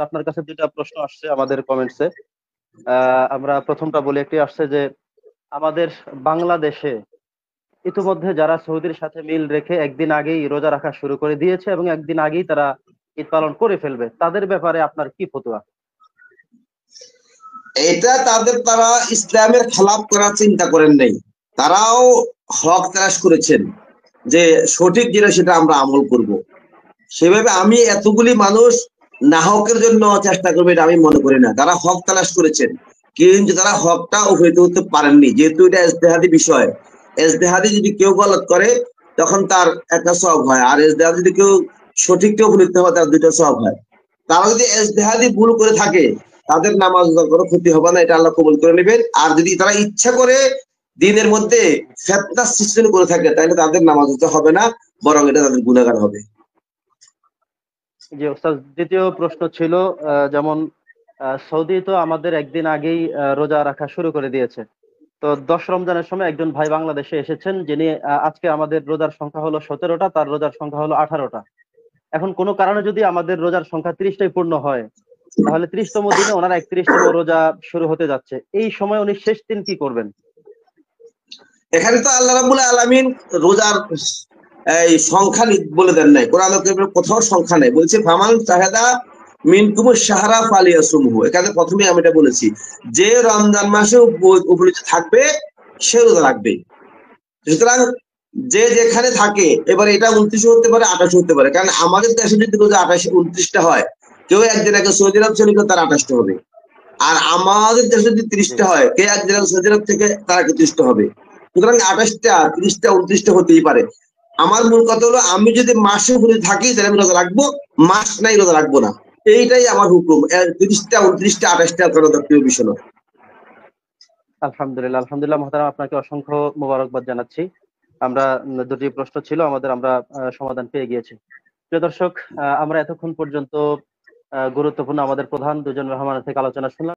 আপনার কাছে দুইটা প্রশ্ন আসছে আমাদের কমেন্টসে। আমরা প্রথমটা বলি, একটি আসছে যে আমাদের বাংলাদেশে ইতিমধ্যে যারা সৌদির সাথে মিল রেখে একদিন আগেই রোজা রাখা শুরু করে দিয়েছে এবং একদিন আগেই তারা ঈদ পালন করে ফেলবে, তাদের ব্যাপারে আপনার কি ফতোয়া? এটা তারা ইসলামের খেলাপ করার চিন্তা করেন নাই। তারাও হক তালাশ করেছেন যে সঠিক যেটা সেটা আমরা আমল করব। সেভাবে আমি এতগুলি মানুষ নাহকের জন্য চেষ্টা করবে এটা আমি মনে করি না। তারা হক তালাশ করেছেন, কিন্তু তারা হকটা উপনীত হতে পারেননি, যেহেতু এটা ইজতেহাদি বিষয়। ইজতেহাদি যদি কেউ গলত করে তখন তার একটা সওয়াব হয়, আর ইজতেহাদি যদি কেউ সঠিকটা উপনীত হয় তার দুইটা সওয়াব হয়। তারা যদি ইজতেহাদি ভুল করে থাকে তাদের নামাজ কোনো ক্ষতি হবে না, এটা আল্লাহ কবুল করে নেবেন। আর যদি তারা ইচ্ছা করে দিনের মধ্যে ফিতনা সৃষ্টি করে থাকে তাহলে তাদের নামাজ হবে না, বরং এটা তাদের গুনাহগার হবে। যে ওস্তাদ, দ্বিতীয় প্রশ্ন ছিল যেমন সৌদি তো আমাদের একদিন আগেই রোজা রাখা শুরু করে দিয়েছে। তো 10 রমজানের সময় একজন ভাই বাংলাদেশে এসেছেন, যিনি আজকে আমাদের রোজার সংখ্যা হলো 17টা, তার রোজার সংখ্যা হলো 18টা। এখন কোনো কারণে যদি আমাদের রোজার সংখ্যা 30টাই পূর্ণ হয়, তাহলে 30তম দিনে ওনার 31তম রোজা শুরু হতে যাচ্ছে। এই সময় উনি শেষ দিন কি করবেন? এখানে তো আল্লাহ রাব্বুল আলামিন রোজার এই সংখ্যা বলে দেন নাই, কোরআন কারীমের কোথাও সংখ্যা নেই। বলছে ফামান শাহাদা মিনকুম শাহরা ফালিয়াসুমহু। এখানে প্রথমে আমি এটা বলেছি যে রমজান মাসে উপস্থিত থাকবে সে রোজা রাখবে। সুতরাং যে যেখানে থাকে, এবার এটা 29 হতে পারে 28 হতে পারে, কারণ আমাদের দেশে যদি রোজা 28 29টা হয়, কেউ একদিন আগে সৌদি আরব চলে গেলে তার 28টা হবে। আর আমাদের দেশে যদি জি 30টা হয়, কে একদিন আগে সৌদি আরব থেকে তার 31টা হবে। সুতরাং 28টা 30টা 29টা হতেই পারে। আমার মূল কথা হলো আমি যদি মাসে ঘুরে থাকি তাহলে আমি রোজা রাখবো, মাস নাই রোজা রাখবো না। এইটাই আমার হুকুম। 30টা 29টা 28টা কোনো প্রিয় বিষয় নয়। আলহামদুলিল্লাহ, আলহামদুলিল্লাহ মহতারাম, আপনাকে অসংখ্য মোবারকবাদ জানাচ্ছি। আমরা দুটি প্রশ্ন ছিল আমাদের, আমরা সমাধান পেয়ে গিয়েছি। প্রিয় দর্শক, আমরা এতক্ষণ পর্যন্ত গুরুত্বপূর্ণ আমাদের প্রধান দুজন মেহমানের থেকে আলোচনা শুনলাম।